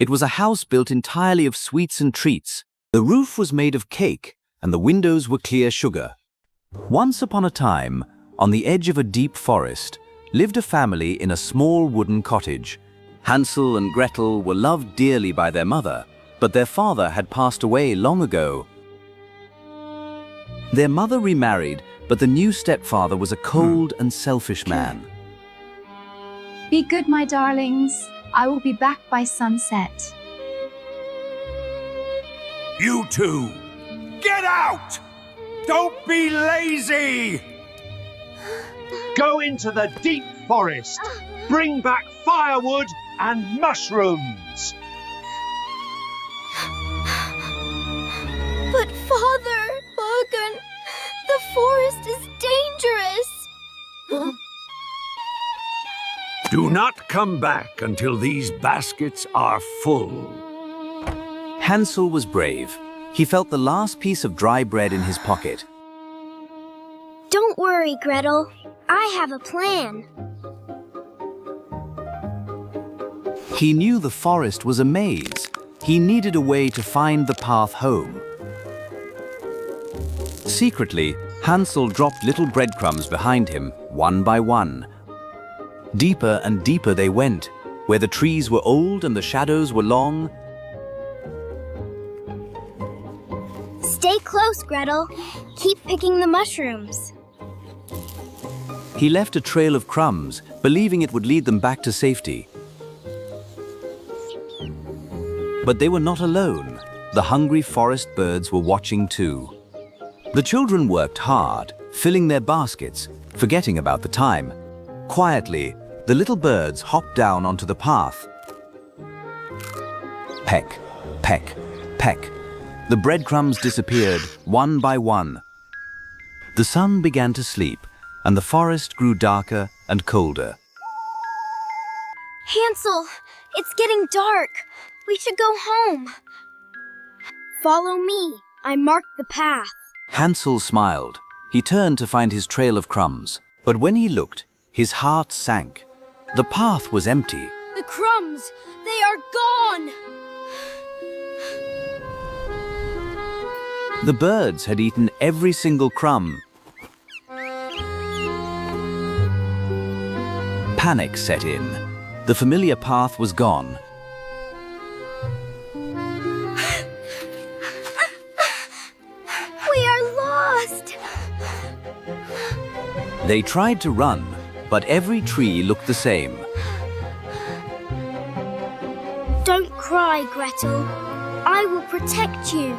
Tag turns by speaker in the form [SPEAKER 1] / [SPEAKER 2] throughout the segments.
[SPEAKER 1] It was a house built entirely of sweets and treats. The roof was made of cake, and the windows were clear sugar. Once upon a time, on the edge of a deep forest, lived a family in a small wooden cottage. Hansel and Gretel were loved dearly by their mother, but their father had passed away long ago. Their mother remarried, but the new stepfather was a cold and selfish man.
[SPEAKER 2] Be good, my darlings. I will be back by sunset.
[SPEAKER 3] You two, get out! Don't be lazy!
[SPEAKER 4] Go into the deep forest. Bring back firewood and mushrooms.
[SPEAKER 5] But Father, Morgan, the forest is dangerous.
[SPEAKER 3] Do not come back until these baskets are full.
[SPEAKER 1] Hansel was brave. He felt the last piece of dry bread in his pocket.
[SPEAKER 5] Don't worry, Gretel. I have a plan.
[SPEAKER 1] He knew the forest was a maze. He needed a way to find the path home. Secretly, Hansel dropped little breadcrumbs behind him, one by one. Deeper and deeper they went, where the trees were old and the shadows were long.
[SPEAKER 5] Stay close, Gretel. Keep picking the mushrooms.
[SPEAKER 1] He left a trail of crumbs, believing it would lead them back to safety. But they were not alone. The hungry forest birds were watching too. The children worked hard, filling their baskets, forgetting about the time. Quietly, the little birds hopped down onto the path. Peck, peck, peck. The breadcrumbs disappeared, one by one. The sun began to sleep, and the forest grew darker and colder.
[SPEAKER 5] Hansel, it's getting dark. We should go home. Follow me. I marked the path.
[SPEAKER 1] Hansel smiled. He turned to find his trail of crumbs. But when he looked, his heart sank. The path was empty.
[SPEAKER 5] The crumbs, they are gone.
[SPEAKER 1] The birds had eaten every single crumb. Panic set in. The familiar path was gone.
[SPEAKER 5] We are lost.
[SPEAKER 1] They tried to run, but every tree looked the same.
[SPEAKER 5] Don't cry, Gretel. I will protect you.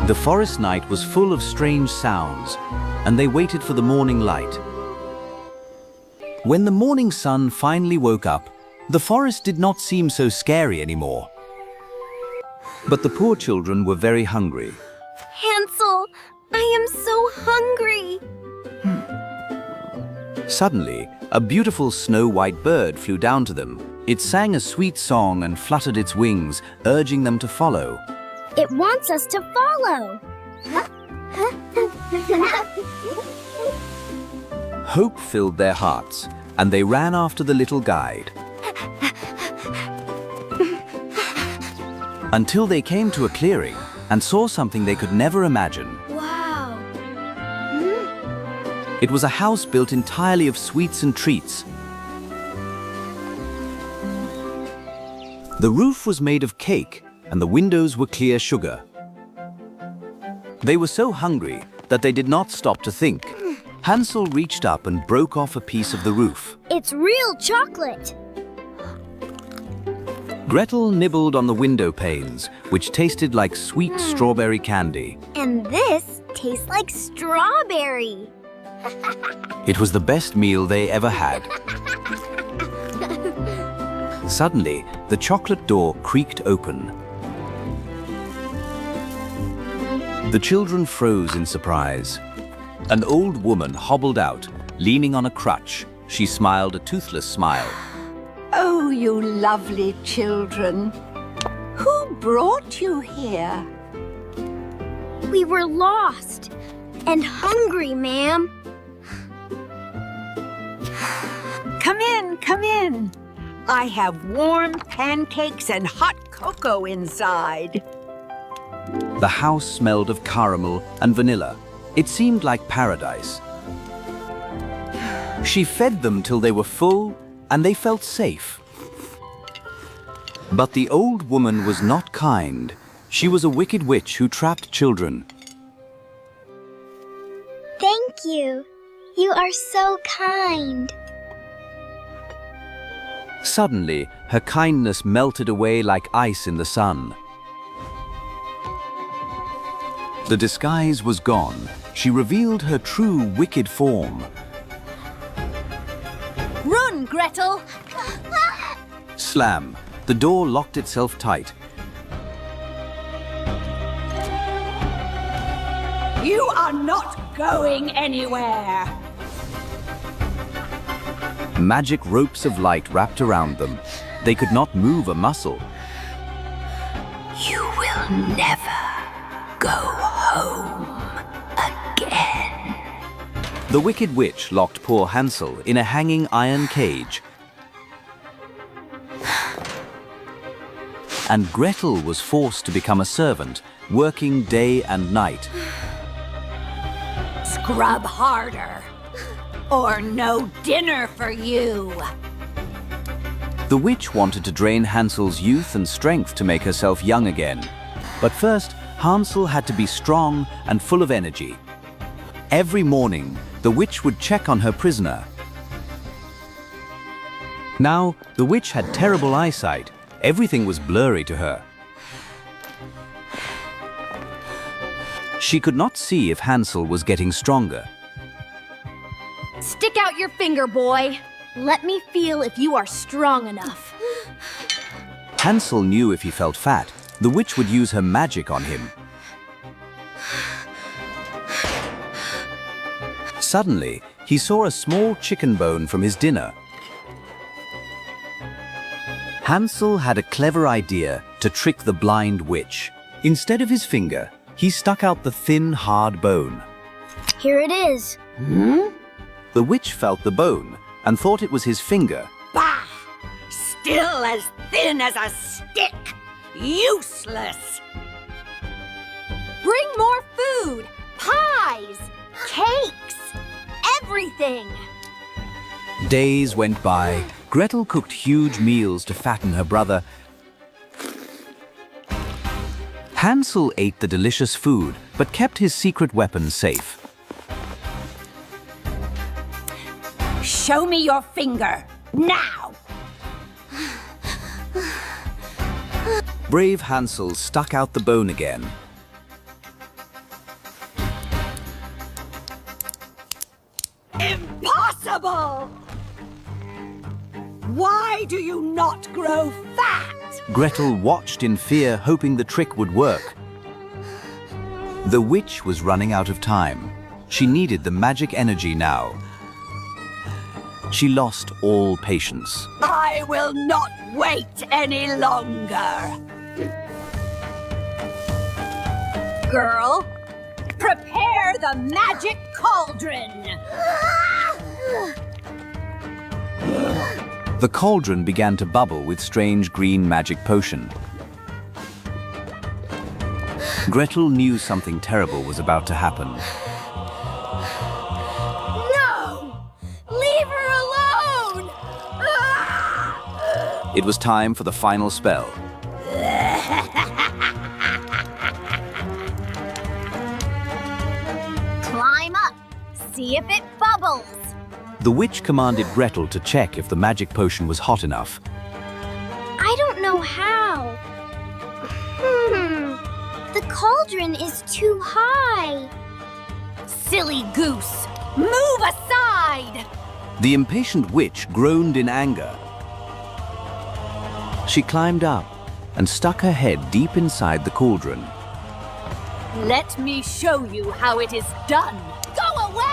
[SPEAKER 1] The forest night was full of strange sounds, and they waited for the morning light. When the morning sun finally woke up, the forest did not seem so scary anymore. But the poor children were very hungry.
[SPEAKER 5] Hansel, I am so hungry.
[SPEAKER 1] Suddenly, a beautiful snow-white bird flew down to them. It sang a sweet song and fluttered its wings, urging them to follow.
[SPEAKER 5] It wants us to follow.
[SPEAKER 1] Hope filled their hearts, and they ran after the little guide. Until they came to a clearing and saw something they could never imagine.
[SPEAKER 5] Wow.
[SPEAKER 1] It was a house built entirely of sweets and treats. The roof was made of cake, and the windows were clear sugar. They were so hungry that they did not stop to think. Hansel reached up and broke off a piece of the roof.
[SPEAKER 5] It's real chocolate.
[SPEAKER 1] Gretel nibbled on the window panes, which tasted like sweet strawberry candy.
[SPEAKER 5] And this tastes like strawberry.
[SPEAKER 1] It was the best meal they ever had. Suddenly, the chocolate door creaked open. The children froze in surprise. An old woman hobbled out, leaning on a crutch. She smiled a toothless smile.
[SPEAKER 6] Oh, you lovely children. Who brought you here?
[SPEAKER 5] We were lost and hungry, ma'am.
[SPEAKER 6] Come in, come in. I have warm pancakes and hot cocoa inside.
[SPEAKER 1] The house smelled of caramel and vanilla. It seemed like paradise. She fed them till they were full and they felt safe. But the old woman was not kind. She was a wicked witch who trapped children.
[SPEAKER 5] Thank you. You are so kind.
[SPEAKER 1] Suddenly, her kindness melted away like ice in the sun. The disguise was gone. She revealed her true wicked form.
[SPEAKER 5] Run, Gretel!
[SPEAKER 1] Slam! The door locked itself tight.
[SPEAKER 6] You are not going anywhere.
[SPEAKER 1] Magic ropes of light wrapped around them. They could not move a muscle.
[SPEAKER 6] You will never go home again.
[SPEAKER 1] The wicked witch locked poor Hansel in a hanging iron cage. And Gretel was forced to become a servant, working day and night.
[SPEAKER 6] Scrub harder, or no dinner for you.
[SPEAKER 1] The witch wanted to drain Hansel's youth and strength to make herself young again. But first, Hansel had to be strong and full of energy. Every morning, the witch would check on her prisoner. Now, the witch had terrible eyesight. Everything was blurry to her. She could not see if Hansel was getting stronger.
[SPEAKER 5] Stick out your finger, boy. Let me feel if you are strong enough.
[SPEAKER 1] Hansel knew if he felt fat, the witch would use her magic on him. Suddenly, he saw a small chicken bone from his dinner. Hansel had a clever idea to trick the blind witch. Instead of his finger, he stuck out the thin, hard bone.
[SPEAKER 5] Here it is.
[SPEAKER 1] The witch felt the bone and thought it was his finger.
[SPEAKER 6] Bah! Still as thin as a stick. Useless.
[SPEAKER 5] Bring more food, pies, cakes, everything.
[SPEAKER 1] Days went by. Gretel cooked huge meals to fatten her brother. Hansel ate the delicious food, but kept his secret weapon safe.
[SPEAKER 6] Show me your finger, now!
[SPEAKER 1] Brave Hansel stuck out the bone again.
[SPEAKER 6] Impossible! Why do you not grow fat?
[SPEAKER 1] Gretel watched in fear, hoping the trick would work. The witch was running out of time. She needed the magic energy now. She lost all patience.
[SPEAKER 6] I will not wait any longer. Girl, prepare the magic cauldron.
[SPEAKER 1] The cauldron began to bubble with strange green magic potion. Gretel knew something terrible was about to happen.
[SPEAKER 5] No! Leave her alone!
[SPEAKER 1] It was time for the final spell.
[SPEAKER 5] Climb up. See if it bubbles.
[SPEAKER 1] The witch commanded Gretel to check if the magic potion was hot enough.
[SPEAKER 5] I don't know how. The cauldron is too high. Silly goose, move aside!
[SPEAKER 1] The impatient witch groaned in anger. She climbed up and stuck her head deep inside the cauldron.
[SPEAKER 6] Let me show you how it is done.
[SPEAKER 5] Go away!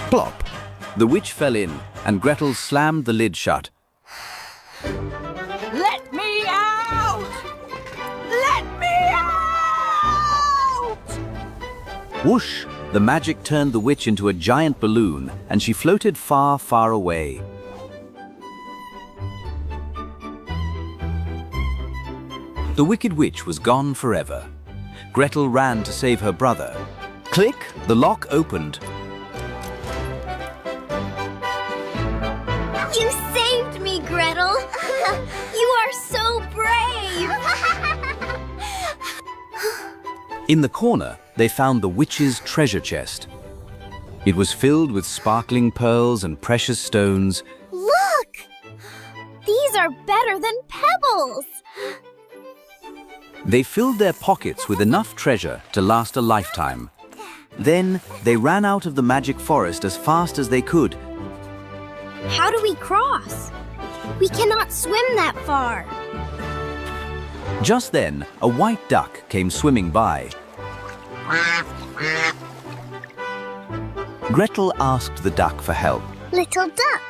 [SPEAKER 1] Plop! The witch fell in, and Gretel slammed the lid shut.
[SPEAKER 6] Let me out! Let me out!
[SPEAKER 1] Whoosh! the magic turned the witch into a giant balloon, and she floated far, far away. The wicked witch was gone forever. Gretel ran to save her brother. Click! The lock opened.
[SPEAKER 5] You saved me, Gretel! You are so brave!
[SPEAKER 1] In the corner, they found the witch's treasure chest. It was filled with sparkling pearls and precious stones.
[SPEAKER 5] Look! These are better than pebbles!
[SPEAKER 1] They filled their pockets with enough treasure to last a lifetime. Then they ran out of the magic forest as fast as they could.
[SPEAKER 5] How do we cross? We cannot swim that far.
[SPEAKER 1] Just then, a white duck came swimming by. Gretel asked the duck for help.
[SPEAKER 5] Little duck,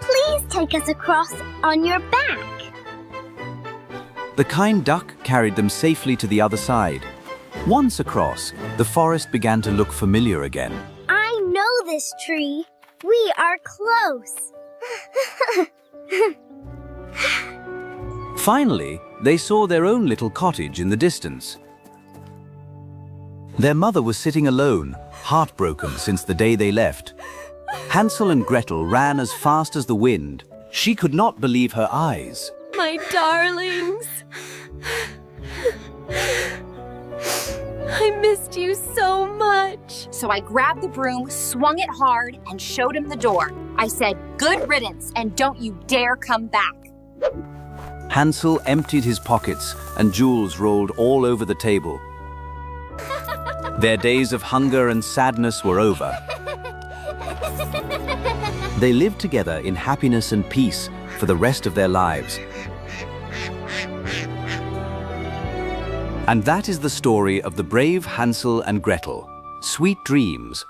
[SPEAKER 5] please take us across on your back.
[SPEAKER 1] The kind duck carried them safely to the other side. Once across, the forest began to look familiar again.
[SPEAKER 5] I know this tree. We are close.
[SPEAKER 1] Finally, they saw their own little cottage in the distance. Their mother was sitting alone, heartbroken since the day they left. Hansel and Gretel ran as fast as the wind. She could not believe her eyes.
[SPEAKER 7] My darlings! I missed you so much.
[SPEAKER 8] So I grabbed the broom, swung it hard, and showed him the door. I said, "Good riddance, and don't you dare come back."
[SPEAKER 1] Hansel emptied his pockets, and jewels rolled all over the table. Their days of hunger and sadness were over. They lived together in happiness and peace for the rest of their lives. And that is the story of the brave Hansel and Gretel. Sweet dreams.